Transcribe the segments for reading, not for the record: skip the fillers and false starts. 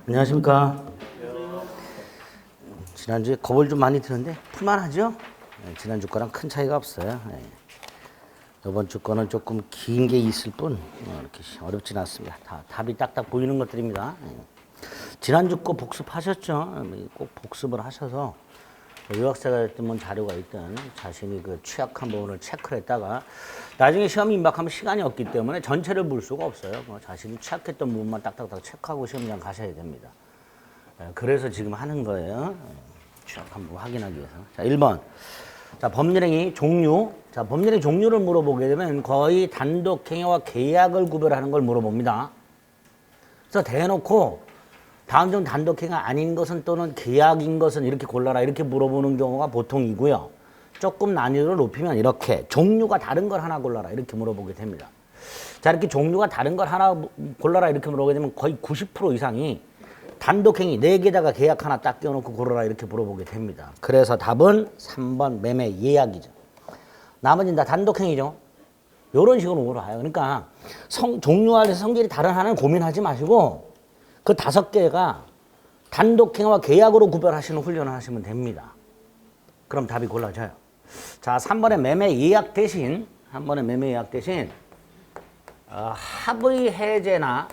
안녕하십니까. 지난주에 겁을 좀 많이 드는데 풀만하죠? 네, 지난주 거랑 큰 차이가 없어요. 네. 이번 주 거는 조금 긴 게 있을 뿐 이렇게 어렵진 않습니다. 다 답이 딱딱 보이는 것들입니다. 네. 지난주 거 복습하셨죠? 꼭 복습을 하셔서 유학생가 됐든 자료가 있든 자신이 그 취약한 부분을 체크를 했다가 나중에 시험이 임박하면 시간이 없기 때문에 전체를 볼 수가 없어요. 자신이 취약했던 부분만 딱딱딱 체크하고 시험장 가셔야 됩니다. 그래서 지금 하는 거예요. 취약한 부분 확인하기 위해서. 자, 1번. 자, 법률행위 종류. 자, 법률행위 종류를 물어보게 되면 거의 단독행위와 계약을 구별하는 걸 물어봅니다. 그래서 대놓고 다음 중 단독행위가 아닌 것은 또는 계약인 것은 이렇게 골라라 이렇게 물어보는 경우가 보통이고요. 조금 난이도를 높이면 이렇게 종류가 다른 걸 하나 골라라 이렇게 물어보게 됩니다. 자, 이렇게 종류가 다른 걸 하나 골라라 이렇게 물어보게 되면 거의 90% 이상이 단독행위 4개다가 계약 하나 딱 껴놓고 고르라 이렇게 물어보게 됩니다. 그래서 답은 3번 매매 예약이죠. 나머지는 다 단독행위죠. 이런 식으로 물어봐요. 그러니까 종류와 성질이 다른 하나는 고민하지 마시고 그 5개가 단독행위와 계약으로 구별하시는 훈련을 하시면 됩니다. 그럼 답이 골라져요. 자, 3번의 매매 예약 대신 합의 해제나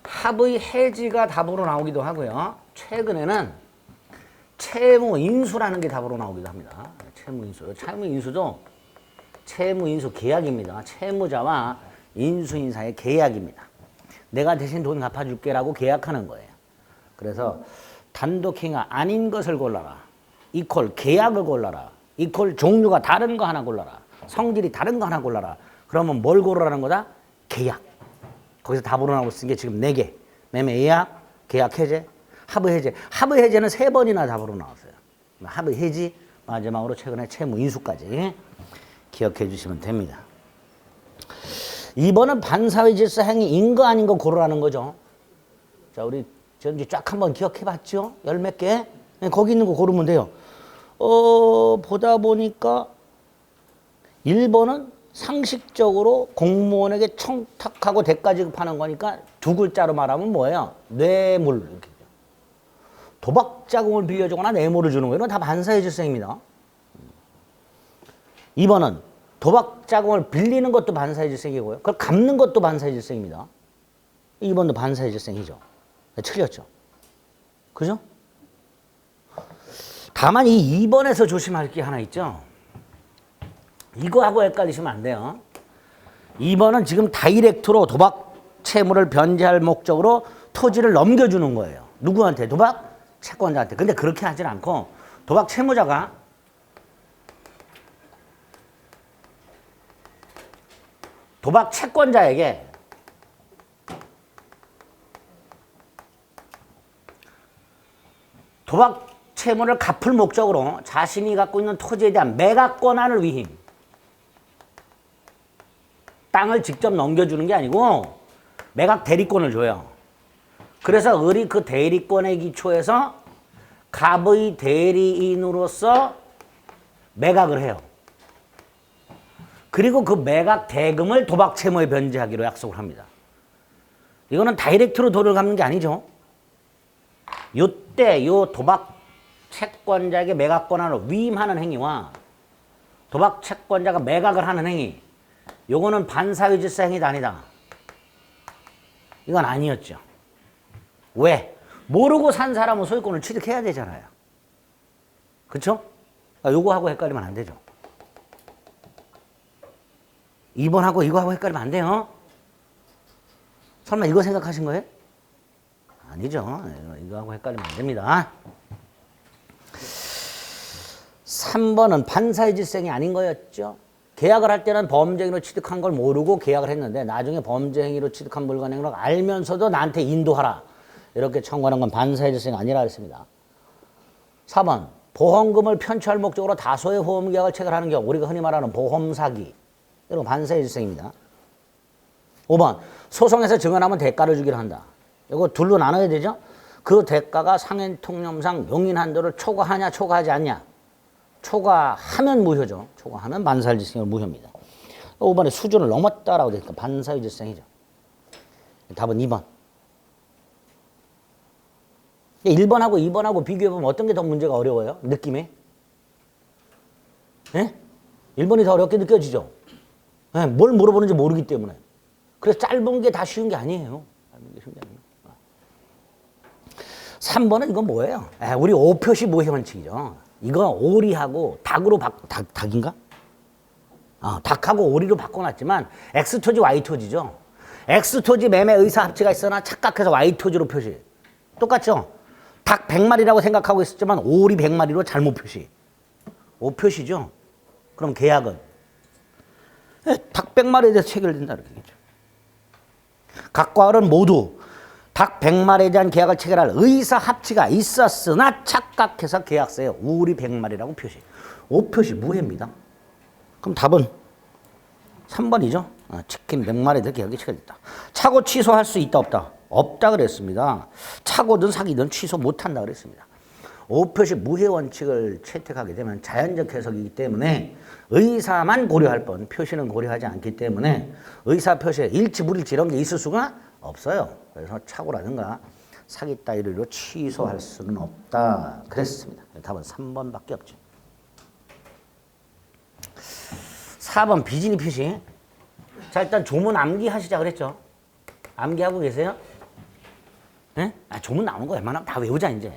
합의 해지가 답으로 나오기도 하고요. 최근에는 채무 인수라는 게 답으로 나오기도 합니다. 채무 인수. 채무 인수도 채무 인수 계약입니다. 채무자와 인수인사의 계약입니다. 내가 대신 돈 갚아줄게라고 계약하는 거예요. 그래서 단독행위가 아닌 것을 골라라. 이퀄 계약을 골라라. 이퀄 종류가 다른 거 하나 골라라. 성질이 다른 거 하나 골라라. 그러면 뭘 고르라는 거다? 계약. 거기서 답으로 나오고 쓴 게 지금 4개. 매매 예약, 계약 해제, 합의 해제. 합의 해제는 3번이나 답으로 나왔어요. 합의 해지, 마지막으로 최근에 채무 인수까지 기억해 주시면 됩니다. 2번은 반사회 질서 행위인 거 아닌 거 고르라는 거죠. 자, 우리 전주 쫙 한번 기억해 봤죠? 10몇 개? 거기 있는 거 고르면 돼요. 보다 보니까 1번은 상식적으로 공무원에게 청탁하고 대가 지급하는 거니까 2글자로 말하면 뭐예요? 뇌물. 이렇게. 도박 자금을 빌려주거나 뇌물을 주는 거예요. 이건 다 반사회 질서입니다. 2번은 도박 자금을 빌리는 것도 반사회 질서이고요. 그걸 갚는 것도 반사회 질서입니다. 2번도 반사회 질서이죠. 틀렸죠. 그죠? 다만 이 2번에서 조심할 게 하나 있죠. 이거하고 헷갈리시면 안 돼요. 2번은 지금 다이렉트로 도박 채무를 변제할 목적으로 토지를 넘겨주는 거예요. 누구한테? 도박 채권자한테. 근데 그렇게 하진 않고 도박 채무자가 도박 채권자에게 도박 채무를 갚을 목적으로 자신이 갖고 있는 토지에 대한 매각 권한을 위임. 땅을 직접 넘겨주는 게 아니고 매각 대리권을 줘요. 그래서 을이 그 대리권에 기초해서 갑의 대리인으로서 매각을 해요. 그리고 그 매각 대금을 도박 채무에 변제하기로 약속을 합니다. 이거는 다이렉트로 돈을 갚는 게 아니죠. 요때 요 도박 채권자에게 매각 권한을 위임하는 행위와 도박 채권자가 매각을 하는 행위, 요거는 반사회 질서 행위가 아니다. 이건 아니었죠. 왜? 모르고 산 사람은 소유권을 취득해야 되잖아요. 그쵸? 요거하고 헷갈리면 안 되죠. 2번하고 이거하고 헷갈리면 안 돼요. 설마 이거 생각하신 거예요? 아니죠. 이거하고 헷갈리면 안 됩니다. 3번은 반사회 질서행위 아닌 거였죠. 계약을 할 때는 범죄행위로 취득한 걸 모르고 계약을 했는데 나중에 범죄행위로 취득한 물건행위를 알면서도 나한테 인도하라. 이렇게 청구하는 건 반사회 질서행위 아니라 했습니다. 4번 보험금을 편취할 목적으로 다소의 보험계약을 체결하는 경우 우리가 흔히 말하는 보험사기. 이런 반사회 질서입니다. 5번 소송에서 증언하면 대가를 주기로 한다. 이거 둘로 나눠야 되죠. 그 대가가 상해 통념상 용인 한도를 초과하냐 초과하지 않냐. 초과하면 무효죠. 초과하면 반사회 질서행위 무효입니다. 5번에 수준을 넘었다라고 되니까 반사회 질서행위죠. 답은 2번. 1번하고 2번하고 비교해보면 어떤 게 더 문제가 어려워요? 느낌에? 예? 1번이 더 어렵게 느껴지죠? 예, 뭘 물어보는지 모르기 때문에. 그래서 짧은 게 다 쉬운 게 아니에요. 짧은 게 쉬운 게 아니에요. 3번은 이건 뭐예요? 우리 O표시 모해 원칙이죠. 이거 오리하고 닭으로 닭인가? 닭하고 오리로 바꿔놨지만 X토지 Y토지죠. X토지 매매 의사 합치가 있으나 착각해서 Y토지로 표시. 똑같죠? 닭 100마리라고 생각하고 있었지만 오리 100마리로 잘못 표시. O표시죠. 그럼 계약은 닭 100마리에 대해서 체결된다 이렇게 얘기죠. 각과 을은 모두 닭 100마리에 대한 계약을 체결할 의사 합치가 있었으나 착각해서 계약서에 오리 100마리라고 표시. O표시 무해입니다. 그럼 답은 3번이죠. 치킨 100마리에 대한 계약이 체결됐다. 차고 취소할 수 있다 없다? 없다 그랬습니다. 차고든 사기든 취소 못한다 그랬습니다. O표시 무해 원칙을 채택하게 되면 자연적 해석이기 때문에 의사만 고려할 뿐 표시는 고려하지 않기 때문에 의사 표시에 일치 불일치 이런 게 있을 수가 없어요. 그래서 착오라든가 사기 따위로 취소할 수는 없다 그랬습니다. 답은 3번밖에 없죠. 4번 비진이 표시. 자, 일단 조문 암기하시자 그랬죠. 암기하고 계세요? 네? 조문 나오는 거 웬만하면 다 외우자 이제.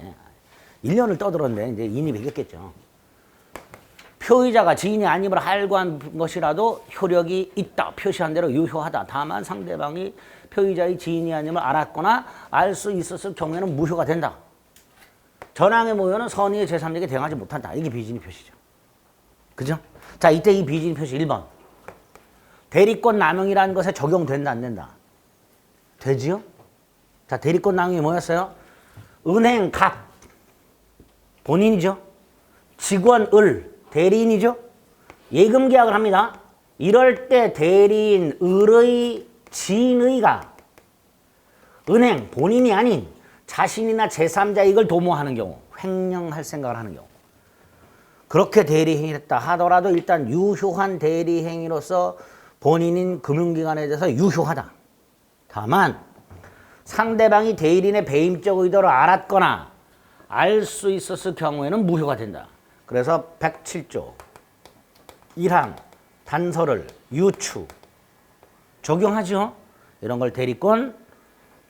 1년을 떠들었는데 이제 인이 배겼겠죠. 표의자가 지인이 아님을 할구한 것이라도 효력이 있다. 표시한 대로 유효하다. 다만 상대방이 표의자의 지인이 아님을 알았거나 알 수 있었을 경우에는 무효가 된다. 전항의 모여는 선의의 제3자에게 대응하지 못한다. 이게 비진이 표시죠. 그죠? 자, 이때 이 비진이 표시 1번. 대리권 남용이라는 것에 적용된다, 안 된다? 되지요? 자, 대리권 남용이 뭐였어요? 은행 갑. 본인이죠. 직원 을. 대리인이죠. 예금 계약을 합니다. 이럴 때 대리인 을의 지인의가 은행 본인이 아닌 자신이나 제3자 이익을 도모하는 경우, 횡령할 생각을 하는 경우. 그렇게 대리행위를 했다 하더라도 일단 유효한 대리행위로서 본인인 금융기관에 대해서 유효하다. 다만 상대방이 대리인의 배임적 의도를 알았거나 알 수 있었을 경우에는 무효가 된다. 그래서 107조 1항 단서를 유추 적용하죠. 이런 걸 대리권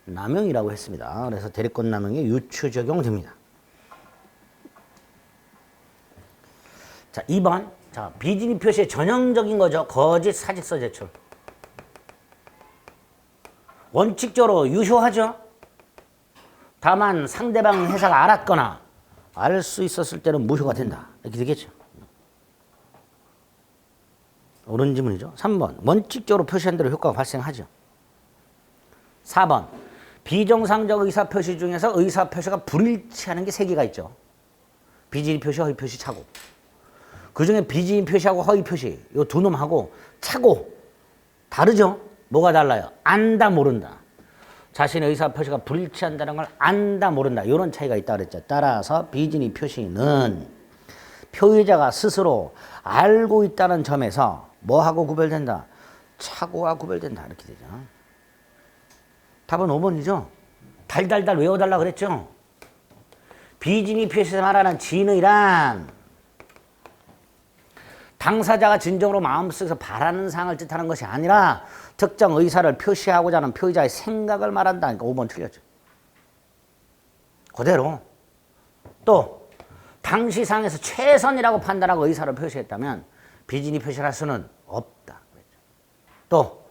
남용이라고 했습니다. 그래서 대리권 남용이 유추 적용됩니다. 자, 2번. 자, 비진이 표시의 전형적인 거죠. 거짓 사직서 제출. 원칙적으로 유효하죠. 다만 상대방 회사가 알았거나 알 수 있었을 때는 무효가 된다. 이렇게 되겠죠. 옳은 지문이죠. 3번. 원칙적으로 표시한 대로 효과가 발생하죠. 4번. 비정상적 의사표시 중에서 의사표시가 불일치하는 게 3개가 있죠. 비진이 표시, 허위 표시, 착오. 그중에 비진이 표시하고 허위 표시 이 두 놈하고 착오 다르죠? 뭐가 달라요? 안다 모른다. 자신의 의사표시가 불일치한다는 걸 안다 모른다. 이런 차이가 있다 그랬죠. 따라서 비진이 표시는 표의자가 스스로 알고 있다는 점에서 뭐하고 구별된다? 착오와 구별된다. 이렇게 되죠. 답은 5번이죠. 달달달 외워달라 그랬죠. 비진이 표시에서 말하는 진의란 당사자가 진정으로 마음속에서 바라는 사항을 뜻하는 것이 아니라 특정 의사를 표시하고자 하는 표의자의 생각을 말한다. 그러니까 5번 틀렸죠. 그대로 또 당시 상황에서 최선이라고 판단하고 의사를 표시했다면 비진이 표시를 할 수는 없다. 또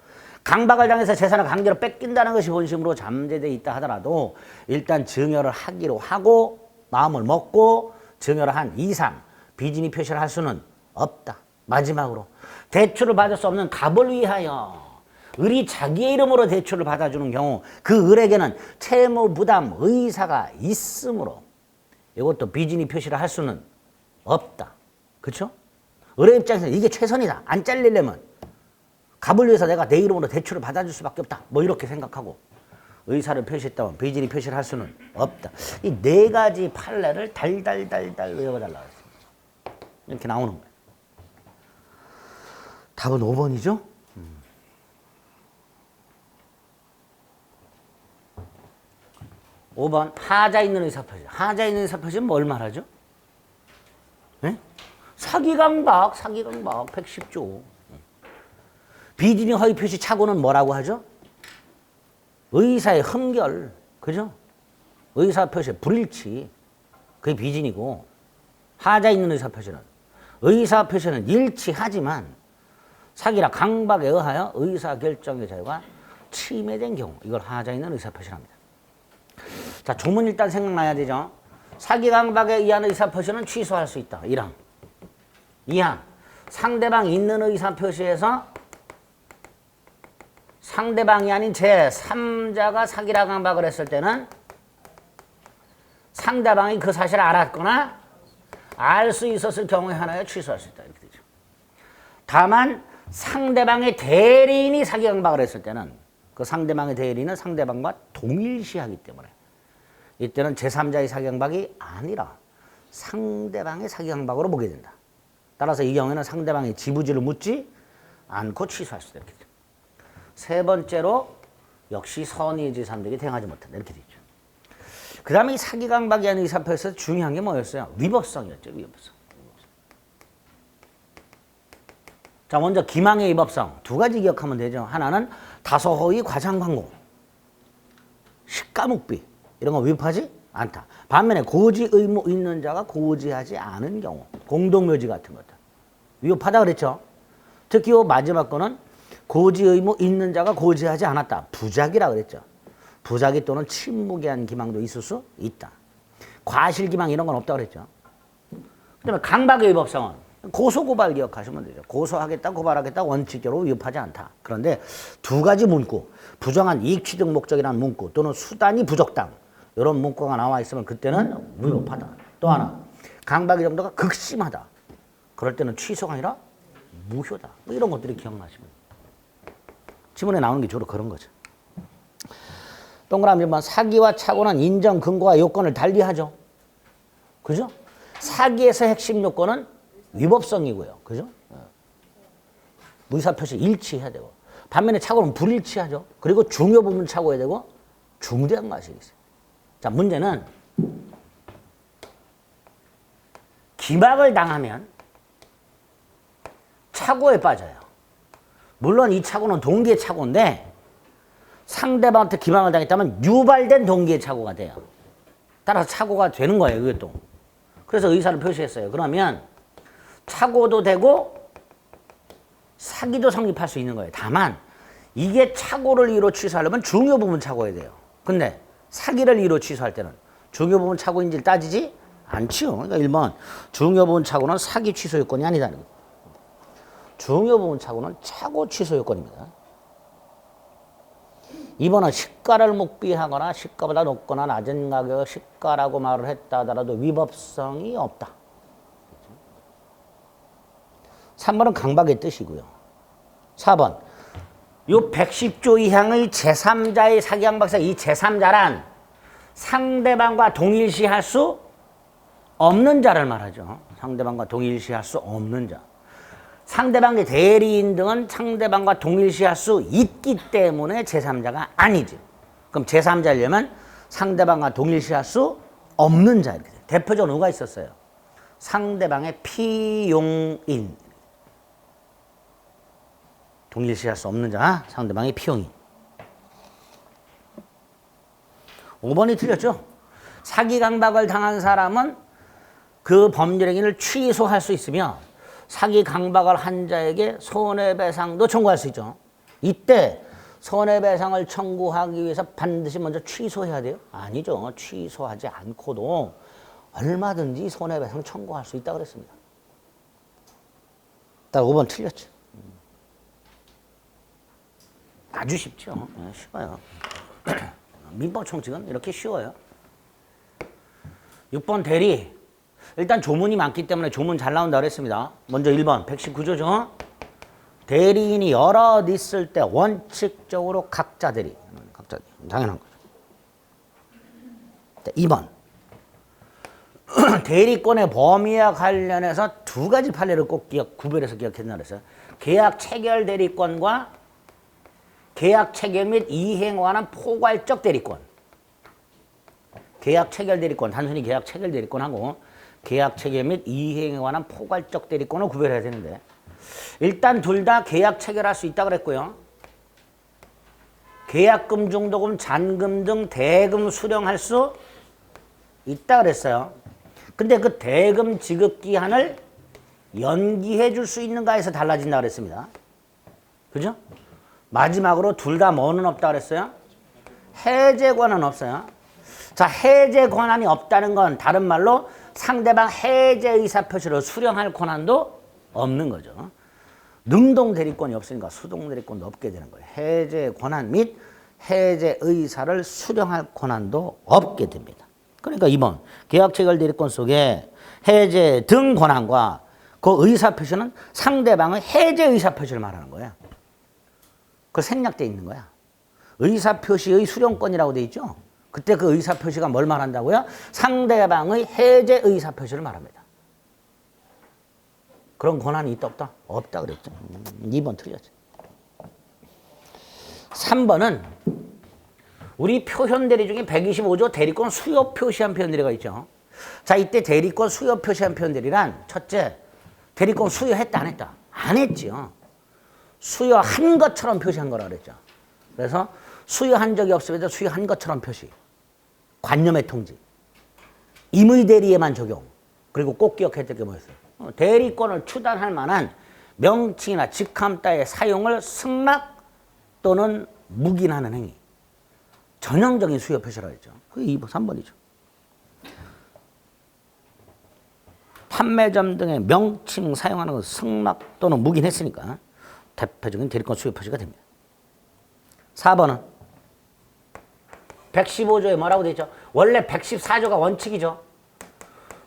강박을 당해서 재산을 강제로 뺏긴다는 것이 본심으로 잠재되어 있다 하더라도 일단 증여를 하기로 하고 마음을 먹고 증여를 한 이상 비진이 표시를 할 수는 없다. 마지막으로 대출을 받을 수 없는 갑을 위하여 을이 자기의 이름으로 대출을 받아주는 경우 그 을에게는 채무 부담 의사가 있으므로 이것도 비진이 표시를 할 수는 없다. 그렇죠? 을의 입장에서 이게 최선이다. 안 잘리려면 갑을 위해서 내가 내 이름으로 대출을 받아줄 수밖에 없다. 뭐 이렇게 생각하고 의사를 표시했다면 비진이 표시를 할 수는 없다. 이 4가지 판례를 달달달달 외워달라고 했습니다. 이렇게 나오는 거예요. 답은 5번이죠? 5번 하자 있는 의사표시. 하자 있는 의사표시는 뭘 말하죠? 네? 사기강박 110조. 비진이 허위표시 착오는 뭐라고 하죠? 의사의 흠결, 그죠? 의사표시의 불일치, 그게 비진이고, 하자 있는 의사표시는 의사표시는 일치하지만 사기나 강박에 의하여 의사결정의 자유가 침해된 경우, 이걸 하자 있는 의사표시랍니다. 자, 조문 일단 생각나야 되죠. 사기 강박에 의한 의사표시는 취소할 수 있다. 1항. 2항. 상대방 있는 의사표시에서 상대방이 아닌 제3자가 사기라 강박을 했을 때는 상대방이 그 사실을 알았거나 알 수 있었을 경우에 하나에 취소할 수 있다. 이렇게 되죠. 다만 상대방의 대리인이 사기 강박을 했을 때는 그 상대방의 대리인은 상대방과 동일시하기 때문에 이때는 제3자의 사기 강박이 아니라 상대방의 사기 강박으로 보게 된다. 따라서 이 경우에는 상대방의 지부지를 묻지 않고 취소할 수 있다. 이렇게 되죠. 세 번째로 역시 선의의 제3자에게 대응하지 못한다. 이렇게 되죠. 그 다음에 이 사기 강박이 아닌 의사표시에서 중요한 게 뭐였어요? 위법성이었죠. 위법성. 자, 먼저 기망의 위법성. 두 가지 기억하면 되죠. 하나는 다소허위 과장광고, 시가묵비 이런 거 위법하지 않다. 반면에 고지 의무 있는 자가 고지하지 않은 경우, 공동묘지 같은 것들 위법하다 그랬죠. 특히 이 마지막 거는 고지 의무 있는 자가 고지하지 않았다. 부작이라 그랬죠. 부작위 또는 침묵에 한 기망도 있을 수 있다. 과실기망 이런 건 없다 그랬죠. 그다음에 강박의 위법성은 고소고발 기억하시면 되죠. 고소하겠다, 고발하겠다 원칙적으로 위법하지 않다. 그런데 두 가지 문구, 부정한 이익취득 목적이라는 문구 또는 수단이 부적당 이런 문구가 나와 있으면 그때는 위법하다. 또 하나, 강박의 정도가 극심하다. 그럴 때는 취소가 아니라 무효다. 뭐 이런 것들이 기억나시면 돼요. 지문에 나오는 게 주로 그런 거죠. 동그라미 1번 사기와 착오는 인정 근거와 요건을 달리하죠. 그죠? 사기에서 핵심 요건은 위법성이고요. 그죠? 의사표시 일치해야 되고 반면에 착오는 불일치하죠. 그리고 중요 부분 착오해야 되고 중대한 과실이 있어요. 자, 문제는 기막을 당하면 착오에 빠져요. 물론 이 착오는 동기의 착오인데 상대방한테 기망을 당했다면 유발된 동기의 착오가 돼요. 따라서 착오가 되는 거예요. 이것도. 그래서 의사를 표시했어요. 그러면 착오도 되고 사기도 성립할 수 있는 거예요. 다만 이게 착오를 이유로 취소하려면 중요 부분 착오해야 돼요. 근데 사기를 이유로 취소할 때는 중요 부분 착오인지를 따지지 않지요. 그러니까 1번 중요 부분 착오는 사기 취소 요건이 아니다는 거예요. 중요 부분 착오는 착오 취소 요건입니다. 2번은 시가를 묵비하거나 시가보다 높거나 낮은 가격을 시가라고 말을 했다 하더라도 위법성이 없다. 3번은 강박의 뜻이고요. 4번 요 110조 이항의 제3자의 사기강박사 이 제3자란 상대방과 동일시할 수 없는 자를 말하죠. 상대방과 동일시할 수 없는 자. 상대방의 대리인 등은 상대방과 동일시할 수 있기 때문에 제3자가 아니지. 그럼 제3자려면 상대방과 동일시할 수 없는 자. 이렇게 대표적으로 누가 있었어요? 상대방의 피용인. 동일시할 수 없는 자, 상대방의 피용인. 5번이 틀렸죠? 사기 강박을 당한 사람은 그 법률 행위를 취소할 수 있으며 사기 강박을 한 자에게 손해배상도 청구할 수 있죠. 이때 손해배상을 청구하기 위해서 반드시 먼저 취소해야 돼요? 아니죠. 취소하지 않고도 얼마든지 손해배상 청구할 수 있다고 그랬습니다. 딱 5번 틀렸죠. 아주 쉽죠. 쉬워요. 민법 총칙은 이렇게 쉬워요. 6번 대리. 일단 조문이 많기 때문에 조문 잘 나온다고 그랬습니다. 먼저 1번 119조죠. 대리인이 여럿 있을 때 원칙적으로 각자 대리. 각자 대리. 당연한 거죠. 2번 대리권의 범위와 관련해서 두 가지 판례를 꼭 구별해서 기억해야 그랬어요. 계약 체결 대리권과 계약 체결 및 이행에 관한 포괄적 대리권. 계약 체결 대리권, 단순히 계약 체결 대리권하고 계약 체결 및 이행에 관한 포괄적 대리권을 구별해야 되는데 일단 둘 다 계약 체결할 수 있다고 그랬고요. 계약금, 중도금, 잔금 등 대금 수령할 수 있다 그랬어요. 근데 그 대금 지급 기한을 연기해 줄 수 있는가 해서 달라진다 그랬습니다. 그죠? 마지막으로 둘 다 뭐는 없다 그랬어요? 해제 권한은 없어요. 자, 해제 권한이 없다는 건 다른 말로 상대방 해제 의사표시를 수령할 권한도 없는 거죠. 능동 대리권이 없으니까 수동 대리권도 없게 되는 거예요. 해제 권한 및 해제 의사를 수령할 권한도 없게 됩니다. 그러니까 2번 계약 체결 대리권 속에 해제 등 권한과 그 의사표시는 상대방의 해제 의사표시를 말하는 거야. 그 생략되어 있는 거야. 의사표시의 수령권이라고 돼 있죠. 그때 그 의사표시가 뭘 말한다고요? 상대방의 해제 의사표시를 말합니다. 그런 권한이 있다 없다? 없다 그랬죠. 2번 틀렸죠. 3번은 우리 표현대리 중에 125조 대리권 수요 표시한 표현대리가 있죠. 자, 이때 대리권 수요 표시한 표현대리란 첫째, 대리권 수요했다 안 했다? 안 했죠. 수요한 것처럼 표시한 거라 그랬죠. 그래서 수요한 적이 없으면 수요한 것처럼 표시. 관념의 통지. 임의대리에만 적용. 그리고 꼭 기억해야 될 게 뭐였어요? 대리권을 추단할 만한 명칭이나 직함 따의 사용을 승낙 또는 묵인하는 행위. 전형적인 수요 표시라고 했죠. 그게 2번, 3번이죠. 판매점 등의 명칭 사용하는 것을 승낙 또는 묵인했으니까 대표적인 대리권 수요 표시가 됩니다. 4번은 115조에 뭐라고 되어 있죠? 원래 114조가 원칙이죠.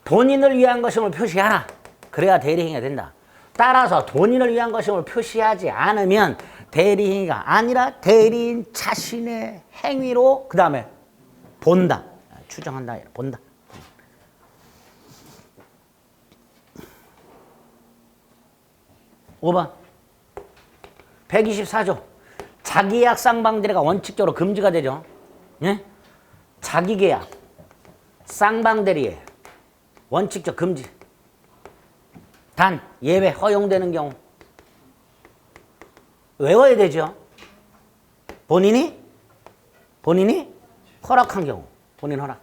본인을 위한 것임을 표시하라. 그래야 대리행위가 된다. 따라서 본인을 위한 것임을 표시하지 않으면 대리행위가 아니라 대리인 자신의 행위로 그 다음에 본다. 추정한다. 본다. (5번) 124조 자기계약 쌍방대리가 원칙적으로 금지가 되죠. 예? 자기계약 쌍방대리에 원칙적 금지. 단 예외 허용되는 경우 외워야 되죠. 본인이 허락한 경우. 본인 허락.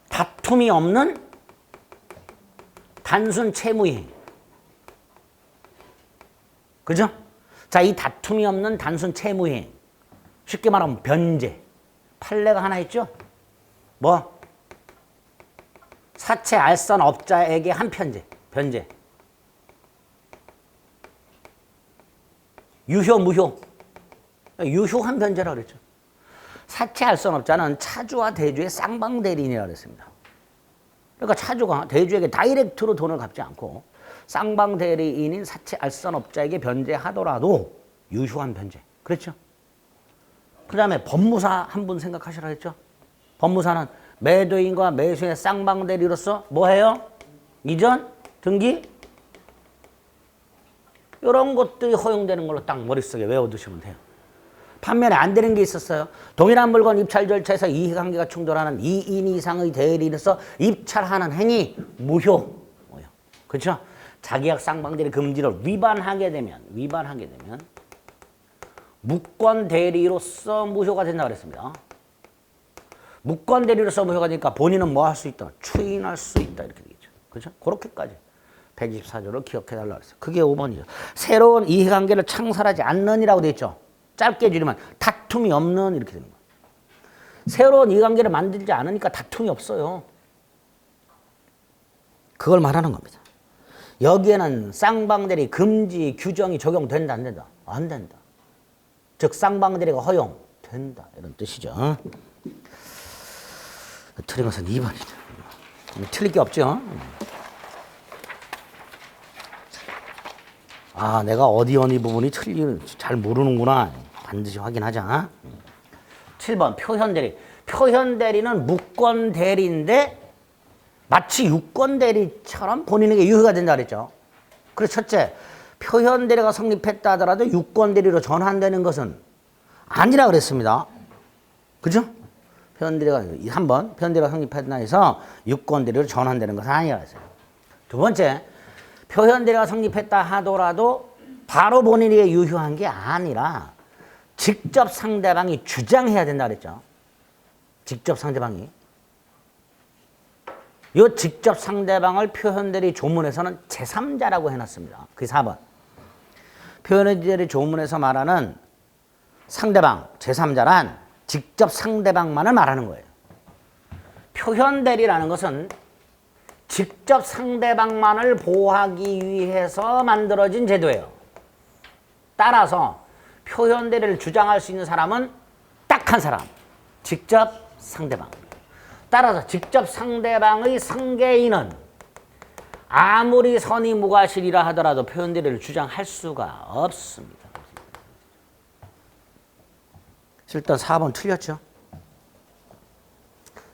다툼이 없는 단순 채무이행. 그죠? 자, 이 다툼이 없는 단순 채무이행. 쉽게 말하면 변제. 판례가 하나 있죠? 뭐? 사채 알선 업자에게 한 편제. 변제. 유효, 무효. 유효한 변제라고 그랬죠. 사채 알선 업자는 차주와 대주의 쌍방대리인이라고 그랬습니다. 그러니까 차주가 대주에게 다이렉트로 돈을 갚지 않고 쌍방대리인인 사채 알선업자에게 변제하더라도 유효한 변제. 그렇죠? 그 다음에 법무사 한 분 생각하시라 했죠? 법무사는 매도인과 매수인의 쌍방대리로서 뭐해요? 이전, 등기? 이런 것들이 허용되는 걸로 딱 머릿속에 외워두시면 돼요. 반면에 안 되는 게 있었어요. 동일한 물건 입찰 절차에서 이해관계가 충돌하는 2인 이상의 대리인으로서 입찰하는 행위 무효. 그렇죠? 자기약 쌍방대리 금지를 위반하게 되면 무권 대리로서 무효가 된다고 그랬습니다. 무권 대리로서 무효가 되니까 본인은 뭐 할 수 있다? 추인할 수 있다. 이렇게 되겠죠. 그렇죠? 그렇게까지 124조를 기억해달라고 했어요. 그게 5번이죠. 새로운 이해관계를 창설하지 않는이라고 되어 있죠. 짧게 줄이면 다툼이 없는 이렇게 되는 거예요. 새로운 이해관계를 만들지 않으니까 다툼이 없어요. 그걸 말하는 겁니다. 여기에는 쌍방대리 금지 규정이 적용된다 안 된다? 안 된다. 즉 쌍방대리가 허용된다 이런 뜻이죠. 틀린 것은 2번이죠. 틀릴 게 없죠. 아, 내가 어디 부분이 틀리는지 잘 모르는구나. 반드시 확인하자. 7번 표현대리. 표현대리는 무권대리인데 마치 유권대리처럼 본인에게 유효가 된다 그랬죠. 그래서 첫째, 표현대리가 성립했다 하더라도 유권대리로 전환되는 것은 아니라 그랬습니다. 그죠? 표현대리가 한번 표현대리가 성립했다 해서 유권대리로 전환되는 것은 아니라 했어요. 두 번째, 표현대리가 성립했다 하더라도 바로 본인에게 유효한 게 아니라 직접 상대방이 주장해야 된다 그랬죠. 직접 상대방이. 이 직접 상대방을 표현대리 조문에서는 제3자라고 해놨습니다. 그게 4번. 표현대리 조문에서 말하는 상대방, 제3자란 직접 상대방만을 말하는 거예요. 표현대리라는 것은 직접 상대방만을 보호하기 위해서 만들어진 제도예요. 따라서 표현대리를 주장할 수 있는 사람은 딱 한 사람, 직접 상대방. 따라서 직접 상대방의 상계인은 아무리 선의무과실이라 하더라도 표현대리를 주장할 수가 없습니다. 일단 4번 틀렸죠.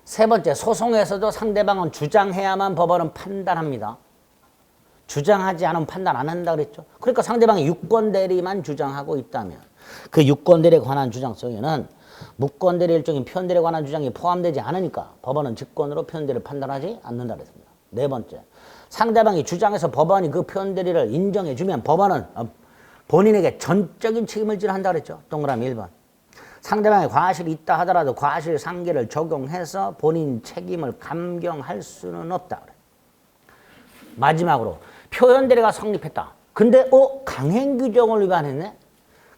세 번째, 소송에서도 상대방은 주장해야만 법원은 판단합니다. 주장하지 않으면 판단 안 한다 그랬죠. 그러니까 상대방이 유권대리만 주장하고 있다면 그 유권대리에 관한 주장 속에는 무권대리 일종인 표현대리에 관한 주장이 포함되지 않으니까 법원은 직권으로 표현대리를 판단하지 않는다 그랬습니다. 네 번째, 상대방이 주장해서 법원이 그 표현대리를 인정해주면 법원은 본인에게 전적인 책임을 지한다 그랬죠. 동그라미 1번. 상대방의 과실이 있다 하더라도 과실 상계를 적용해서 본인 책임을 감경할 수는 없다. 마지막으로 표현대리가 성립했다. 근데 강행규정을 위반했네?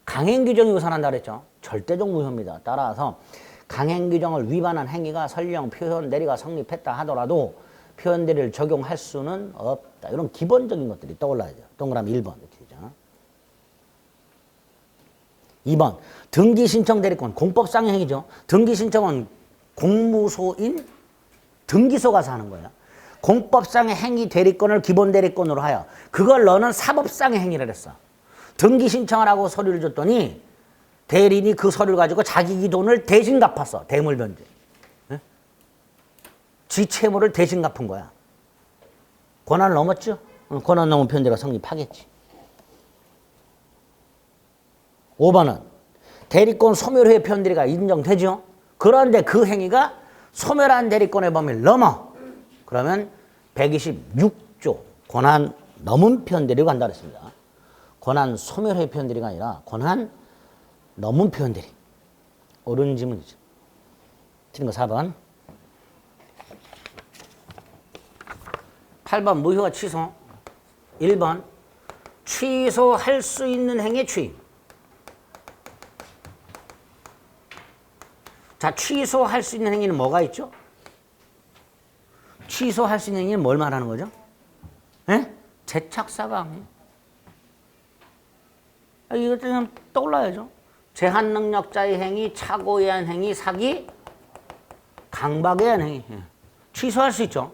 강행규정이 우선한다 그랬죠. 절대적 무효입니다. 따라서 강행규정을 위반한 행위가 설령 표현대리가 성립했다 하더라도 표현대리를 적용할 수는 없다. 이런 기본적인 것들이 떠올라야죠. 동그라미 1번 이렇게 되죠. 2번, 등기신청 대리권, 공법상의 행위죠. 등기신청은 공무소인 등기소 가서 하는 거예요. 공법상의 행위 대리권을 기본 대리권으로 하여 그걸 너는 사법상의 행위를 했어. 등기신청을 하고 서류를 줬더니 대리인이 그 서류를 가지고 자기 돈을 대신 갚았어. 대물변제. 네? 지 채무를 대신 갚은 거야. 권한을 넘었죠? 권한 넘은 표현대리가 성립하겠지. 5번은 대리권 소멸 후에 표현대리가 인정되죠. 그런데 그 행위가 소멸한 대리권의 범위를 넘어. 그러면 126조 권한 넘은 표현대리가 간다 그랬습니다. 권한 소멸 후의 표현대리가 아니라 권한 넘은 표현대리. 옳은 지문이죠. 틀린 거 4번. 8번 무효와 취소. 1번 취소할 수 있는 행위 취임. 자, 취소할 수 있는 행위는 뭐가 있죠? 취소할 수 있는 행위는 뭘 말하는 거죠? 예? 재착사강. 이것 좀 떠올라야죠. 제한능력자의 행위, 착오에 의한 행위, 사기, 강박에 의한 행위. 예. 취소할 수 있죠.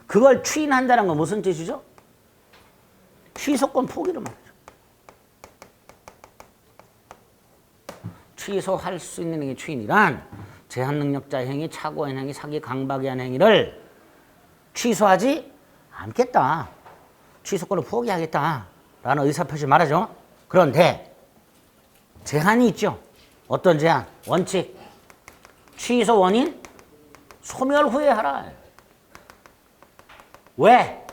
그걸 추인한다는 건 무슨 뜻이죠? 취소권 포기를 말하죠. 취소할 수 있는 행위 추인이란 제한능력자의 행위, 착오의 행위, 사기, 강박에 의한 행위를 취소하지 않겠다. 취소권을 포기하겠다라는 의사표시를 말하죠. 그런데 제한이 있죠. 어떤 제한? 원칙. 취소 원인 소멸 후에 하라. 왜?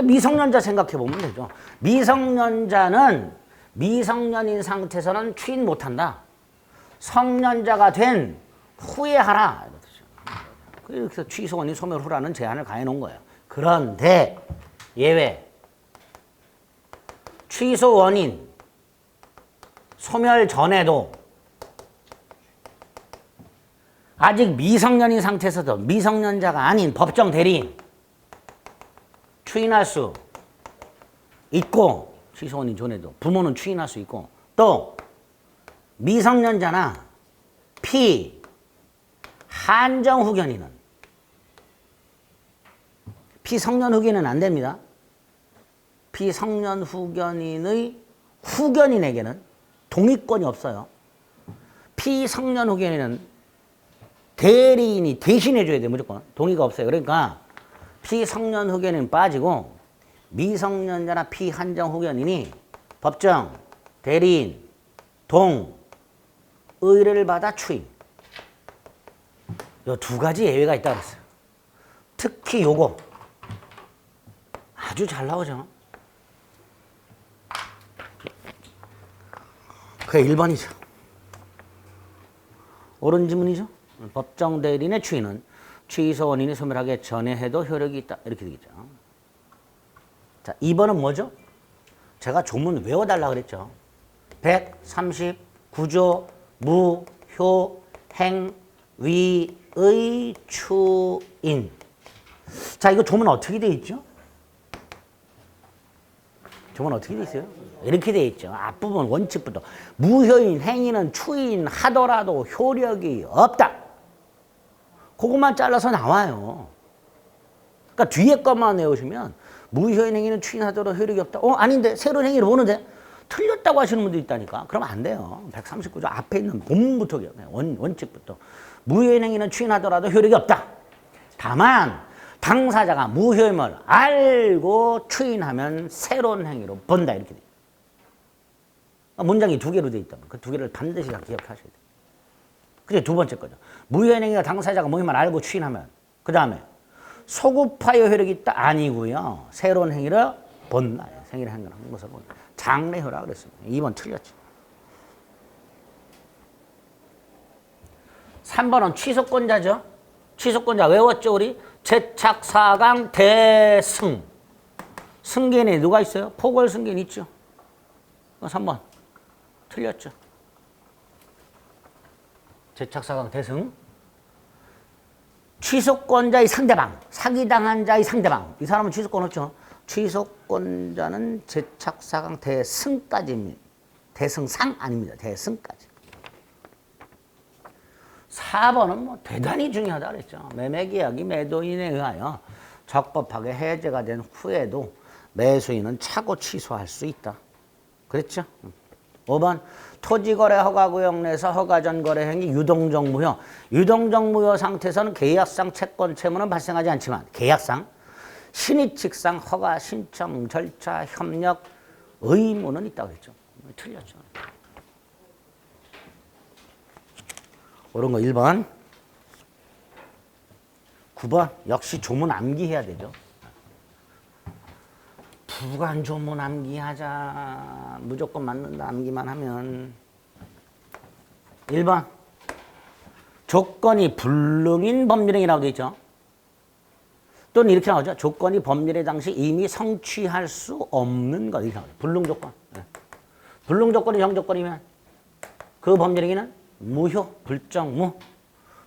미성년자 생각해 보면 되죠. 미성년자는 미성년인 상태에서는 추인 못한다. 성년자가 된 후에 하라. 그래서 취소 원인 소멸 후라는 제한을 가해 놓은 거예요. 그런데 예외. 취소 원인 소멸 전에도 아직 미성년인 상태에서도 미성년자가 아닌 법정 대리인 추인할 수 있고, 취소 원인 전에도 부모는 추인할 수 있고, 또 미성년자나 한정 후견인은 피성년 후견인은 안 됩니다. 피성년 후견인의 후견인에게는 동의권이 없어요. 피성년 후견인은 대리인이 대신해 줘야 돼요. 무조건. 동의가 없어요. 그러니까 피성년 후견인 빠지고 미성년자나 피한정 후견인이 법정, 대리인, 의뢰를 받아 추임. 요 두 가지 예외가 있다 그랬어요. 특히 요거 아주 잘 나오죠. 그게 1번이죠. 옳은 지문이죠. 법정 대리인의 추인은 취소 원인이 소멸하기 전에 해도 효력이 있다. 이렇게 되겠죠. 자, 2번은 뭐죠? 제가 조문 외워달라 그랬죠. 139조 무효 행위의 추인. 자, 이거 조문 어떻게 돼 있죠? 조문 어떻게 돼 있어요? 이렇게 돼 있죠. 앞부분 원칙부터 무효인 행위는 추인하더라도 효력이 없다. 그것만 잘라서 나와요. 그러니까 뒤에 것만 외우시면 무효인 행위는 추인하더라도 효력이 없다. 아닌데 새로운 행위를 보는데 틀렸다고 하시는 분도 있다니까. 그러면 안 돼요. 139조 앞에 있는 본문부터 원칙부터 무효인 행위는 추인하더라도 효력이 없다. 다만 당사자가 무효임을 알고 추인하면 새로운 행위로 본다. 이렇게 돼요. 문장이 두 개로 돼 있다면 그 두 개를 반드시 다 기억하셔야 돼요. 그게 두 번째 거죠. 무효인 행위가 당사자가 무효임을 알고 추인하면 그 다음에 소급하여 효력이 있다? 아니고요. 새로운 행위를 본다. 생일의 행위를 한 것을 본다. 장래효라 그랬습니다. 2번 틀렸죠. 3번은 취소권자죠. 취소권자 외웠죠 우리? 제착사강 대승. 승계인에 누가 있어요? 포괄 승계인 있죠. 3번 틀렸죠. 제착사강 대승. 취소권자의 상대방, 사기당한 자의 상대방. 이 사람은 취소권 없죠. 취소권자는 제착사강 대승까지입니다. 대승상 아닙니다. 대승까지. 4번은 뭐 대단히 중요하다 그랬죠. 매매계약이 매도인에 의하여 적법하게 해제가 된 후에도 매수인은 차고 취소할 수 있다. 그랬죠? 5번 토지거래 허가구역 내에서 허가전 거래 행위 유동적 무효. 유동적 무효 상태에서는 계약상 채권 채무는 발생하지 않지만 계약상 신의칙상 허가 신청 절차 협력 의무는 있다고 했죠. 틀렸죠. 옳은 거 1번. 9번 역시 조문 암기해야 되죠. 부관 조문 암기하자. 무조건 맞는다. 암기만 하면. 1번 조건이 불능인 법률행위라고 되어 있죠. 또는 이렇게 나오죠. 조건이 법률의 당시 이미 성취할 수 없는 것. 이렇게 나오죠. 불능 조건. 불능 조건이 정조건이면 그 법률행위는 무효, 불정무.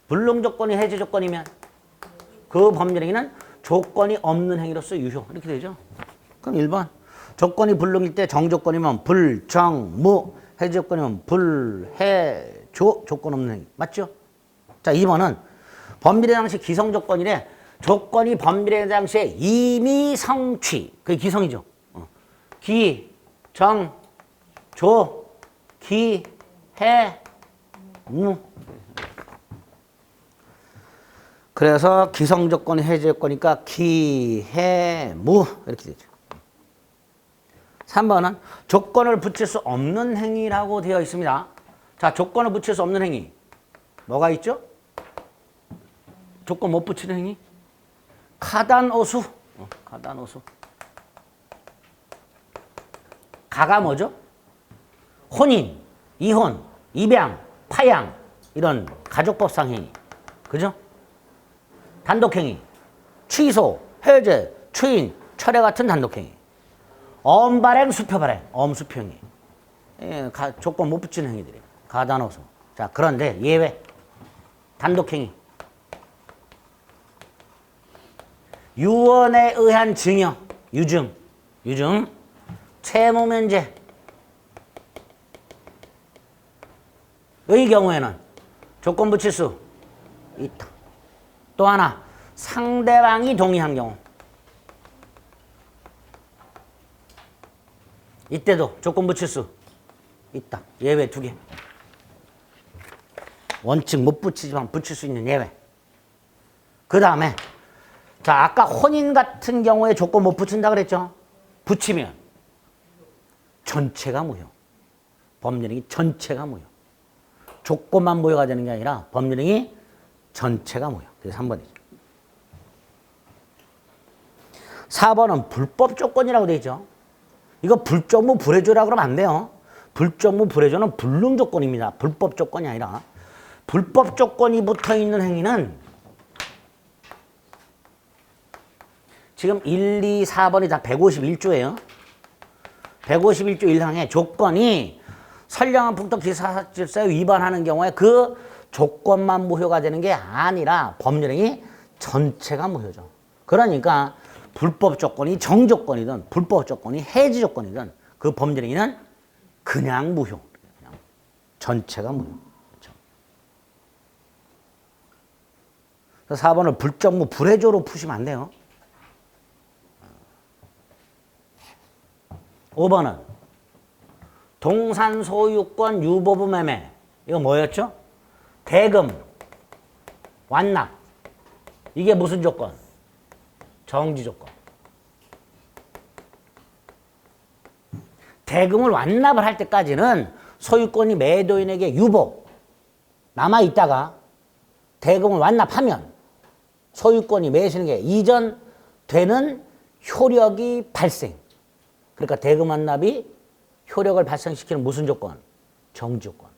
불능 조건이 해제 조건이면 그 법률행위는 조건이 없는 행위로서 유효. 이렇게 되죠. 그럼 1번 조건이 불능일 때 정조건이면 불정무, 해제 조건이면 불해조, 조건 없는 행위. 맞죠? 자, 2번은 법률의 당시 기성 조건이래. 조건이 법률의 당시에 이미 성취. 그게 기성이죠. 기, 정, 조, 기, 해, 무. 그래서 기성 조건이 해제 조건이니까 기, 해, 무 이렇게 되죠. 3번은 조건을 붙일 수 없는 행위라고 되어 있습니다. 자, 조건을 붙일 수 없는 행위. 뭐가 있죠? 조건 못 붙이는 행위? 가단오수. 가단오수. 가가 뭐죠? 혼인, 이혼, 입양, 파양 이런 가족법상 행위. 그죠? 단독행위, 취소, 해제, 추인, 철회 같은 단독행위. 엄발행, 수표발행, 엄수표행위. 예, 조건 못 붙이는 행위들이에요. 가단오수. 자, 그런데 예외. 단독행위. 유언에 의한 증여, 유증, 채무면제. 의 경우에는 조건 붙일 수 있다. 또 하나, 상대방이 동의한 경우. 이때도 조건 붙일 수 있다. 예외 2개. 원칙 못 붙이지만 붙일 수 있는 예외. 그 다음에 자, 아까 혼인 같은 경우에 조건 못 붙인다 그랬죠? 붙이면 전체가 무효. 법률행위 전체가 무효. 조건만 무효가 되는 게 아니라 법률행위 전체가 무효. 그게 3번이죠. 4번은 불법 조건이라고 되어 있죠. 이거 불적무 불해조라고 그러면 안 돼요. 불적무 불해조는 불능 조건입니다. 불법 조건이 아니라. 불법 조건이 붙어 있는 행위는 지금 1, 2, 4번이 다 151조예요. 151조 1항의 조건이 선량한 풍토 기사질서에 위반하는 경우에 그 조건만 무효가 되는 게 아니라 법률행위 전체가 무효죠. 그러니까 불법 조건이 정조건이든 불법 조건이 해지 조건이든 그 법률행위는 그냥 무효. 그냥 전체가 무효. 그렇죠? 그래서 4번을 불적무 불해조로 푸시면 안 돼요. 5번은 동산 소유권 유보부 매매. 이거 뭐였죠? 대금, 완납. 이게 무슨 조건? 정지 조건. 대금을 완납을 할 때까지는 소유권이 매도인에게 유보, 남아있다가 대금을 완납하면 소유권이 매수인에게 이전되는 효력이 발생. 그러니까 대금 완납이 효력을 발생시키는 무슨 조건? 정지 조건.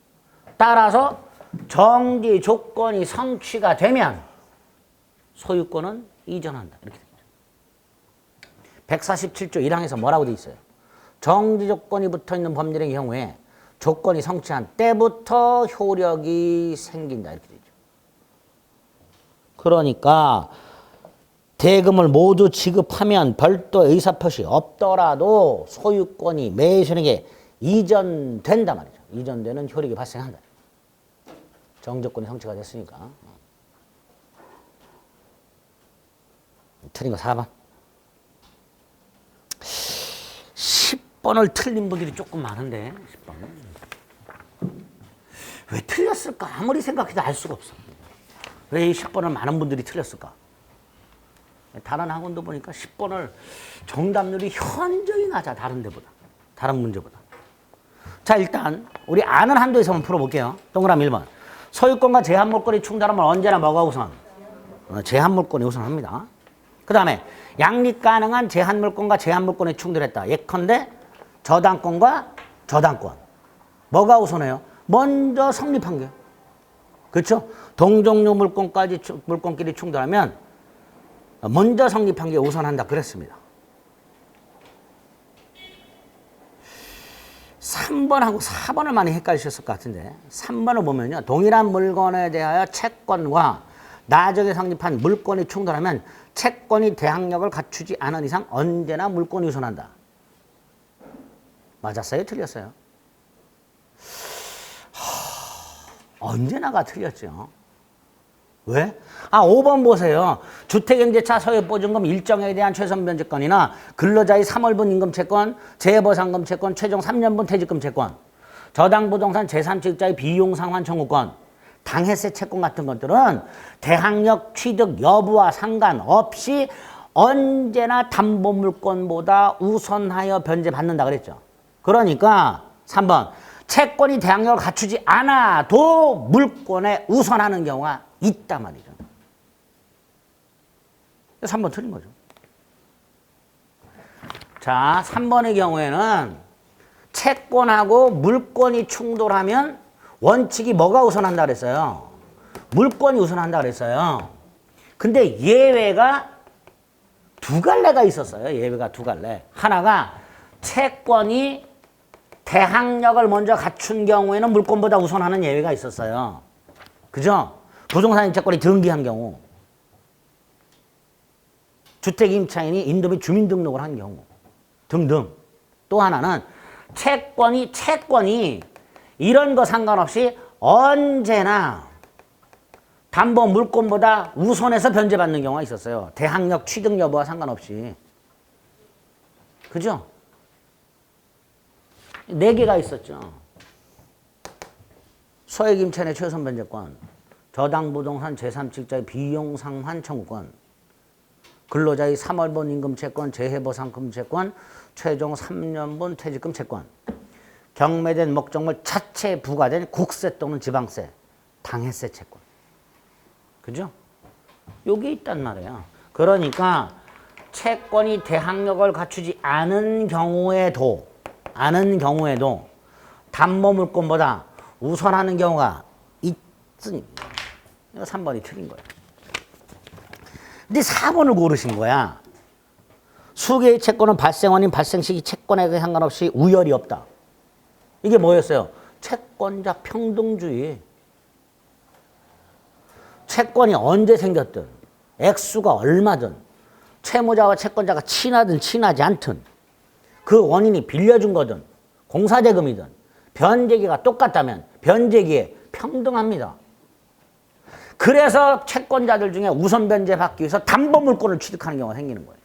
따라서 정지 조건이 성취가 되면 소유권은 이전한다. 이렇게 됩니다. 147조 1항에서 뭐라고 되어 있어요? 정지 조건이 붙어 있는 법률의 경우에 조건이 성취한 때부터 효력이 생긴다. 이렇게 되죠. 그러니까 대금을 모두 지급하면 별도 의사표시 없더라도 소유권이 매수인에게 이전된다 말이죠. 이전되는 효력이 발생한다. 정조건이 성취가 됐으니까. 틀린 거 4번. 10번을 틀린 분들이 조금 많은데 10번. 왜 틀렸을까? 아무리 생각해도 알 수가 없어. 왜 이 10번을 많은 분들이 틀렸을까? 다른 학원도 보니까 10번을 정답률이 현저히 낮아. 다른 데보다. 다른 문제보다. 자, 일단 우리 아는 한도에서 한번 풀어볼게요. 동그라미 1번. 소유권과 제한물권이 충돌하면 언제나 뭐가 우선? 제한물권이 우선합니다. 그 다음에 양립 가능한 제한물권과 제한물권이 충돌했다. 예컨대 저당권과 저당권. 뭐가 우선해요? 먼저 성립한 게. 그렇죠? 동종류 물권끼리 충돌하면 먼저 성립한 게 우선한다. 그랬습니다. 3번하고 4번을 많이 헷갈리셨을 것 같은데 3번을 보면요. 동일한 물건에 대하여 채권과 나중에 성립한 물권이 충돌하면 채권이 대항력을 갖추지 않은 이상 언제나 물권이 우선한다. 맞았어요? 틀렸어요? 언제나가 틀렸죠. 왜? 5번 보세요. 주택임대차 소유보증금 일정에 대한 최선 변제권이나 근로자의 3월분 임금채권, 재해보상금 채권, 최종 3년분 퇴직금 채권, 저당부동산 제3취득자의 비용상환 청구권, 당해세 채권 같은 것들은 대항력 취득 여부와 상관없이 언제나 담보물권보다 우선하여 변제받는다 그랬죠. 그러니까 3번 채권이 대항력을 갖추지 않아도 물권에 우선하는 경우가 있단 말이죠. 3번 틀린 거죠. 자, 3번의 경우에는 채권하고 물권이 충돌하면 원칙이 뭐가 우선한다 그랬어요? 물권이 우선한다 그랬어요. 근데 예외가 두 갈래가 있었어요. 예외가 두 갈래. 하나가 채권이 대항력을 먼저 갖춘 경우에는 물권보다 우선하는 예외가 있었어요. 그죠? 부동산 임차권이 등기한 경우, 주택임차인이 인도 및 주민등록을 한 경우 등등. 또 하나는 채권이 이런 거 상관없이 언제나 담보 물권보다 우선해서 변제받는 경우가 있었어요. 대항력 취득 여부와 상관없이. 그죠? 4개가 있었죠. 소액임차인의 최선 변제권, 저당부동산 제3취득자의 비용상환 청구권, 근로자의 3월분 임금채권, 재해보상금 채권, 최종 3년분 퇴직금 채권, 경매된 목적물 자체에 부과된 국세 또는 지방세, 당해세 채권. 그죠? 요게 있단 말이에요. 그러니까 채권이 대항력을 갖추지 않은 경우에도 담보물권보다 우선하는 경우가 있으니 이거 3번이 틀린 거예요. 근데 4번을 고르신 거야. 수개의 채권은 발생원인 발생 시기 채권에 상관없이 우열이 없다. 이게 뭐였어요? 채권자 평등주의. 채권이 언제 생겼든 액수가 얼마든 채무자와 채권자가 친하든 친하지 않든 그 원인이 빌려준 거든 공사대금이든 변제기가 똑같다면 변제기에 평등합니다. 그래서 채권자들 중에 우선 변제 받기 위해서 담보물권을 취득하는 경우가 생기는 거예요.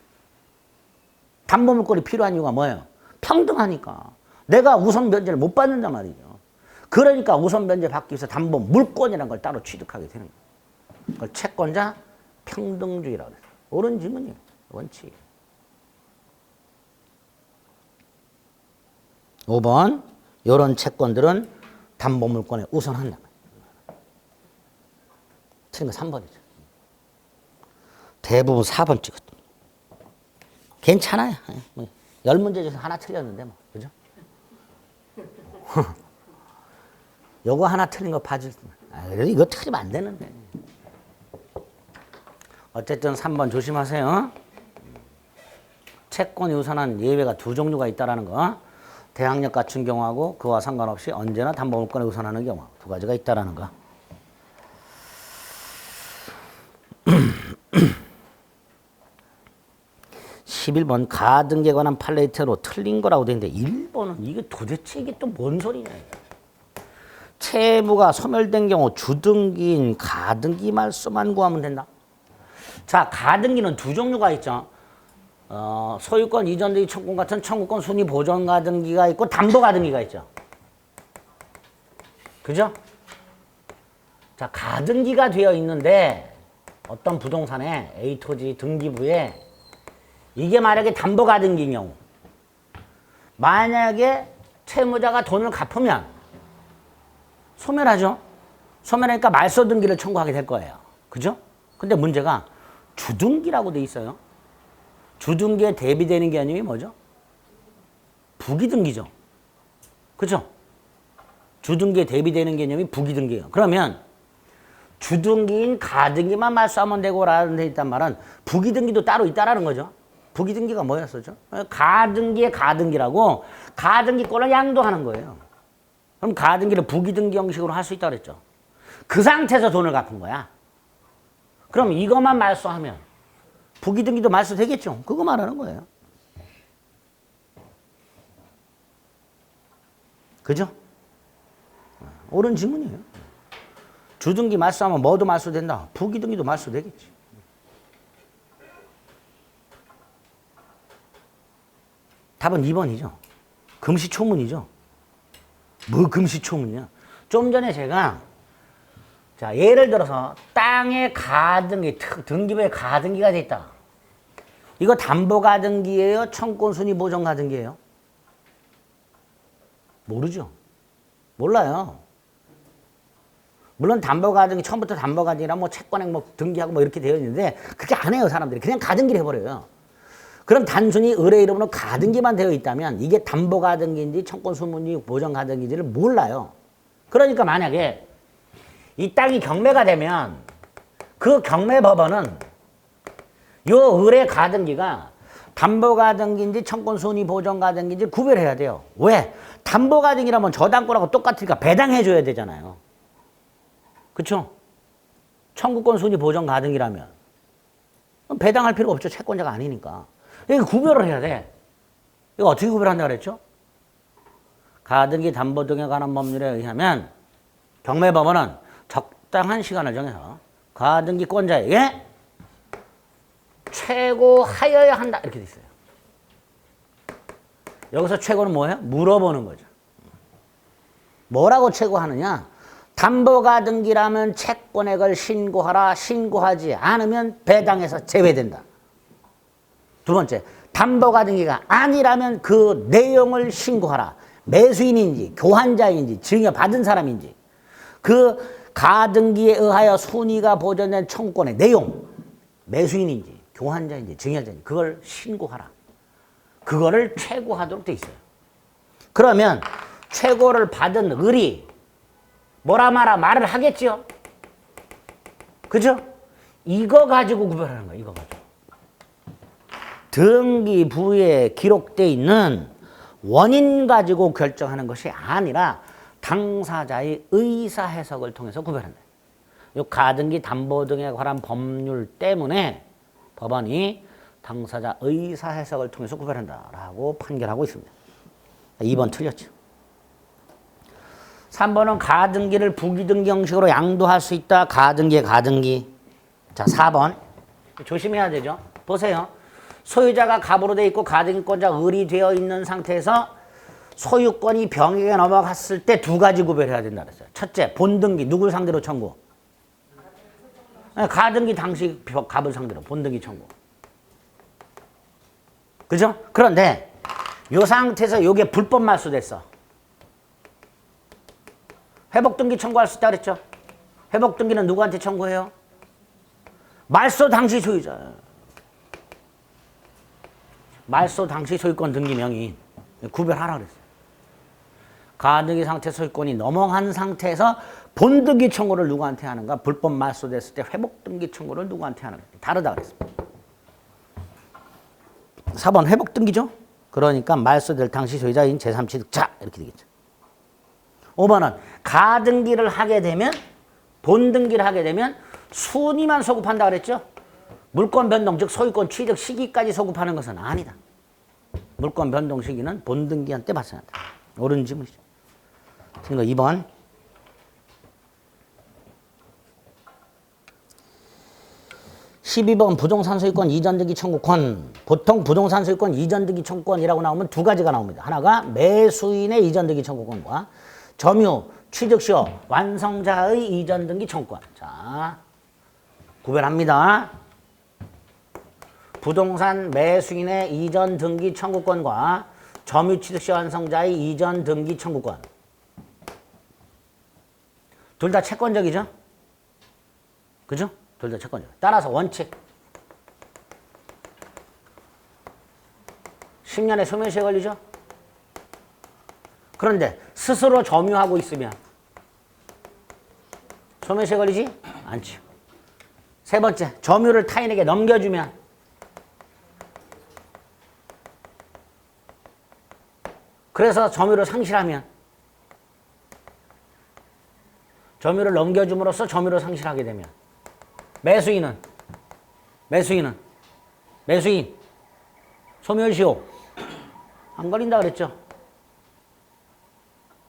담보물권이 필요한 이유가 뭐예요? 평등하니까. 내가 우선 변제를 못 받는단 말이죠. 그러니까 우선 변제 받기 위해서 담보물권이라는 걸 따로 취득하게 되는 거예요. 그걸 채권자 평등주의라고 해요. 옳은 질문이에요. 원칙. 5번 이런 채권들은 담보물권에 우선한다. 틀린 거 3번이죠. 대부분 4번 찍었다. 괜찮아요. 10문제 중에서 하나 틀렸는데 뭐. 그죠? 요거 하나 틀린 거 봐줄 때. 그래도 이거 틀리면 안 되는데. 어쨌든 3번 조심하세요. 채권이 우선한 예외가 두 종류가 있다라는 거. 대항력 갖춘 경우하고 그와 상관없이 언제나 담보물권에 우선하는 경우 두 가지가 있다라는 거. 11번 가등기에 관한 판례테로 틀린 거라고 되어 있는데 1번은 이게 도대체 이게 또 뭔 소리냐. 채무가 소멸된 경우 주등기인 가등기 말소만 구하면 된다. 자, 가등기는 두 종류가 있죠. 소유권 이전등기 청구권 같은 청구권 순위 보존 가등기가 있고 담보 가등기가 있죠. 그죠? 자, 가등기가 되어 있는데 어떤 부동산에 A 토지 등기부에 이게 만약에 담보 가등기인 경우 만약에 채무자가 돈을 갚으면 소멸하죠. 소멸하니까 말소 등기를 청구하게 될 거예요. 그죠? 근데 문제가 주등기라고 돼 있어요. 주등기에 대비되는 개념이 뭐죠? 부기등기죠. 그죠? 주등기에 대비되는 개념이 부기등기예요. 그러면 주등기인 가등기만 말소하면 되고라는 데 있단 말은 부기등기도 따로 있다라는 거죠. 부기등기가 뭐였었죠? 가등기의 가등기라고 가등기권을 양도하는 거예요. 그럼 가등기를 부기등기 형식으로 할 수 있다고 그랬죠. 그 상태에서 돈을 갚은 거야. 그럼 이것만 말소하면 부기등기도 말소되겠죠. 그거 말하는 거예요. 그죠? 옳은 질문이에요. 주등기 말소하면 뭐도 말소된다. 부기등기도 말소되겠지. 답은 2번이죠. 금시초문이죠. 뭐 금시초문이야. 좀 전에 제가 자 예를 들어서 땅에 가등기, 등기부에 가등기가 돼 있다. 이거 담보 가등기예요? 청구권 순위 보존 가등기예요? 모르죠. 몰라요. 물론 담보 가등기 처음부터 담보 가등기랑 뭐 채권액 뭐 등기하고 뭐 이렇게 되어 있는데 그렇게 안 해요 사람들이. 그냥 가등기를 해버려요. 그럼 단순히 의뢰 이름으로 가등기만 되어 있다면 이게 담보 가등기인지 청구권 순위 보존 가등기인지를 몰라요. 그러니까 만약에 이 땅이 경매가 되면 그 경매 법원은 요 의뢰 가등기가 담보 가등기인지 청구권 순위 보존 가등기인지 구별해야 돼요. 왜? 담보 가등기라면 저당권하고 똑같으니까 배당해 줘야 되잖아요. 그렇죠? 청구권 순위 보존 가등기라면 배당할 필요가 없죠. 채권자가 아니니까. 이거 구별을 해야 돼. 이거 어떻게 구별한다고 그랬죠? 가등기 담보 등에 관한 법률에 의하면 경매법원은 적당한 시간을 정해서 가등기권자에게 최고하여야 한다. 이렇게 돼 있어요. 여기서 최고는 뭐예요? 물어보는 거죠. 뭐라고 최고하느냐? 담보가등기라면 채권액을 신고하라. 신고하지 않으면 배당에서 제외된다. 두 번째, 담보가등기가 아니라면 그 내용을 신고하라. 매수인인지 교환자인지 증여받은 사람인지 그 가등기에 의하여 순위가 보존된 청구권의 내용, 매수인인지 교환자인지 증여자인지 그걸 신고하라. 그거를 최고하도록 돼 있어요. 그러면 최고를 받은 을이 뭐라 말을 하겠지요? 그죠? 이거 가지고 구별하는 거예요. 이거 가지고. 등기부에 기록되어 있는 원인 가지고 결정하는 것이 아니라 당사자의 의사 해석을 통해서 구별한다. 이 가등기 담보 등에 관한 법률 때문에 법원이 당사자 의사 해석을 통해서 구별한다라고 판결하고 있습니다. 2번 틀렸죠. 3번은 가등기를 부기등기 형식으로 양도할 수 있다. 가등기. 자, 4번. 조심해야 되죠. 보세요. 소유자가 갑으로 되어 있고 가등기권자 을이 되어 있는 상태에서 소유권이 병에게 넘어갔을 때 두 가지 구별해야 된다 그랬어요. 첫째, 본등기. 누굴 상대로 청구? 가등기 당시 갑을 상대로 본등기 청구. 그죠? 그런데 이 상태에서 이게 불법 말소됐어. 회복등기 청구할 수 있다 그랬죠? 회복등기는 누구한테 청구해요? 말소 당시 소유자. 말소 당시 소유권 등기 명의 구별하라 그랬어요. 가등기 상태 소유권이 넘어간 상태에서 본등기 청구를 누구한테 하는가? 불법 말소됐을 때 회복등기 청구를 누구한테 하는가? 다르다 그랬습니다. 4번 회복등기죠? 그러니까 말소될 당시 소유자인 제3취득자 이렇게 되겠죠. 5번은 가등기를 하게 되면 본등기를 하게 되면 순위만 소급한다 그랬죠? 물권 변동 즉 소유권 취득 시기까지 소급하는 것은 아니다. 물권 변동 시기는 본등기한 때 발생한다. 옳은 질문이죠. 틀린 거 2번. 12번 부동산 소유권 이전 등기 청구권. 보통 부동산 소유권 이전 등기 청구권이라고 나오면 두 가지가 나옵니다. 하나가 매수인의 이전 등기 청구권과 점유, 취득시효, 완성자의 이전 등기 청구권. 자, 구별합니다. 부동산 매수인의 이전 등기 청구권과 점유, 취득시효, 완성자의 이전 등기 청구권. 둘 다 채권적이죠? 그죠? 둘 다 채권적. 따라서 원칙. 10년의 소멸시효에 걸리죠? 그런데 스스로 점유하고 있으면 소멸시효에 걸리지 않죠. 세 번째, 점유를 타인에게 넘겨주면 그래서 점유를 상실하면 점유를 넘겨줌으로써 점유를 상실하게 되면 매수인 소멸시효 안 걸린다 그랬죠.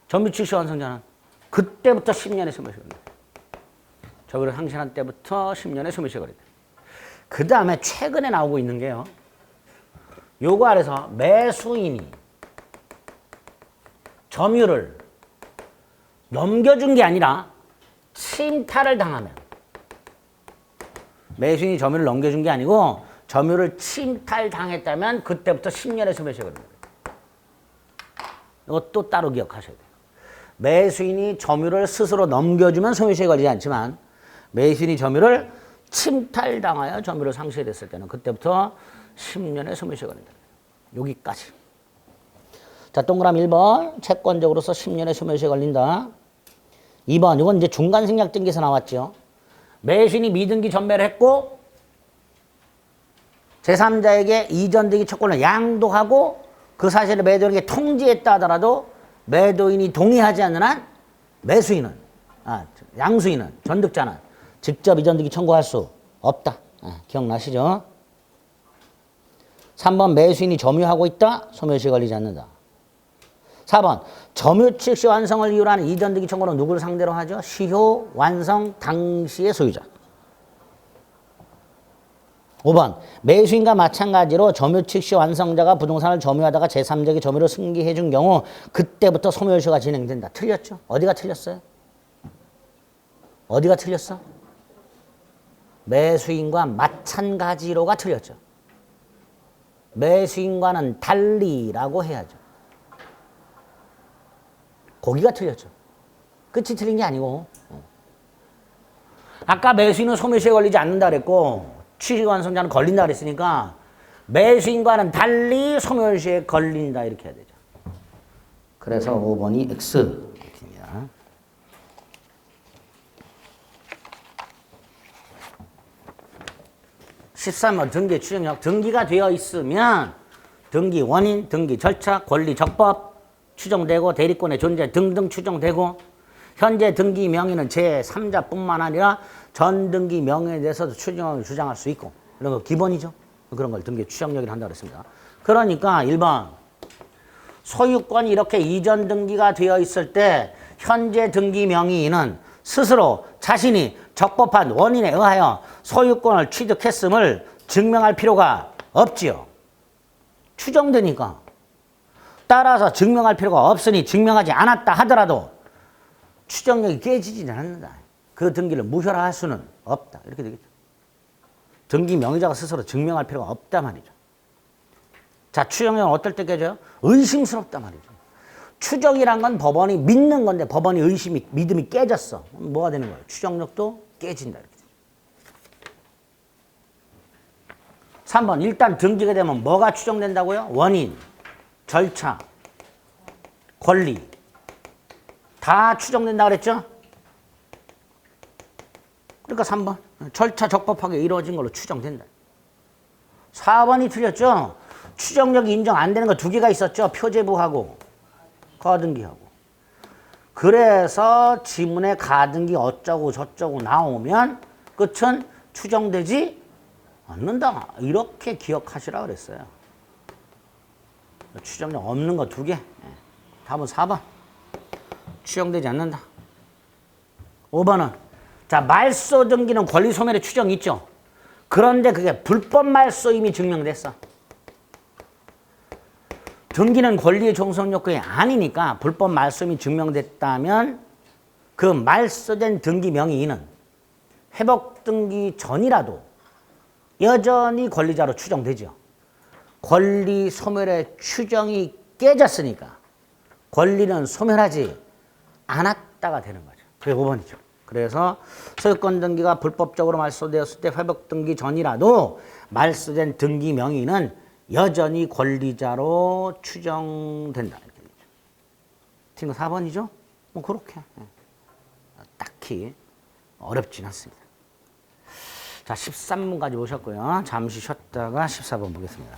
점유 취득시효 완성자는 그때부터 10년의 소멸시효 걸린다. 점유를 상실한 때부터 10년의 소멸시효 걸린다. 그 다음에 최근에 나오고 있는 게요. 요거 아래서 매수인이 점유를 넘겨준 게 아니라 침탈을 당하면 매수인이 점유를 넘겨준 게 아니고 점유를 침탈당했다면 그때부터 10년의 소멸시효가 됩니다. 이것도 따로 기억하셔야 돼요. 매수인이 점유를 스스로 넘겨주면 소멸시효에 걸리지 않지만 매수인이 점유를 침탈당하여 점유를 상실했을 때는 그때부터 10년의 소멸시효가 된다. 여기까지. 자, 동그라미 1번 채권적으로서 10년의 소멸시효에 걸린다. 2번 이건 이제 중간생략등기에서 나왔죠. 매수인이 미등기 전매를 했고 제3자에게 이전 등기 채권을 양도하고 그 사실을 매도인에게 통지했다 하더라도 매도인이 동의하지 않는 한 매수인은 양수인은 전득자는 직접 이전 등기 청구할 수 없다. 기억나시죠? 3번 매수인이 점유하고 있다. 소멸시효에 걸리지 않는다. 4번 점유 취득시 완성을 이유로 하는 이전 등기 청구는 누구를 상대로 하죠? 시효 완성 당시의 소유자. 5번 매수인과 마찬가지로 점유 취득시 완성자가 부동산을 점유하다가 제3자에게 점유를 승계해 준 경우 그때부터 소멸시효가 진행된다. 틀렸죠? 어디가 틀렸어요? 어디가 틀렸어? 매수인과 마찬가지로가 틀렸죠. 매수인과는 달리라고 해야죠. 거기가 틀렸죠. 끝이 틀린 게 아니고 아까 매수인은 소멸시에 걸리지 않는다 그랬고 취득완성자는 걸린다 그랬으니까 매수인과는 달리 소멸시에 걸린다 이렇게 해야 되죠. 그래서 5번이 X 이렇게입니다. 13번 등기 추정력. 등기가 되어 있으면 등기 원인, 등기 절차, 권리 적법 추정되고 대리권의 존재 등등 추정되고 현재 등기 명의는 제3자뿐만 아니라 전 등기 명의에 대해서도 추정을 주장할 수 있고 이런 거 기본이죠. 그런 걸 등기 추정력이라 한다고 했습니다. 그러니까 1번 소유권이 이렇게 이전 등기가 되어 있을 때 현재 등기 명의인은 스스로 자신이 적법한 원인에 의하여 소유권을 취득했음을 증명할 필요가 없지요. 추정되니까. 따라서 증명할 필요가 없으니 증명하지 않았다 하더라도 추정력이 깨지지는 않는다. 그 등기를 무효화할 수는 없다. 이렇게 되겠죠. 등기 명의자가 스스로 증명할 필요가 없다 말이죠. 자, 추정력은 어떨 때 깨져요? 의심스럽다 말이죠. 추정이란 건 법원이 믿는 건데 법원이 믿음이 깨졌어. 뭐가 되는 거예요? 추정력도 깨진다. 이렇게. 3번 일단 등기가 되면 뭐가 추정된다고요? 원인, 절차, 권리 다 추정된다 그랬죠? 그러니까 3번 절차 적법하게 이루어진 걸로 추정된다. 4번이 틀렸죠? 추정력이 인정 안 되는 거 두 개가 있었죠? 표제부하고 가등기하고. 그래서 지문에 가등기 어쩌고 저쩌고 나오면 끝은 추정되지 않는다. 이렇게 기억하시라 그랬어요. 추정력 없는 거 두 개. 답은 4번. 추정되지 않는다. 5번은 자, 말소 등기는 권리 소멸의 추정이 있죠. 그런데 그게 불법 말소임이 증명됐어. 등기는 권리의 종속 요건이 아니니까 불법 말소임이 증명됐다면 그 말소된 등기 명의인은 회복 등기 전이라도 여전히 권리자로 추정되죠. 권리 소멸의 추정이 깨졌으니까 권리는 소멸하지 않았다가 되는 거죠. 그게 5번이죠. 그래서 소유권 등기가 불법적으로 말소되었을 때 회복 등기 전이라도 말소된 등기 명의는 여전히 권리자로 추정된다. 이렇게 되죠. 틀린 거 4번이죠? 뭐 그렇게 딱히 어렵진 않습니다. 자, 13번까지 오셨고요. 잠시 쉬었다가 14번 보겠습니다.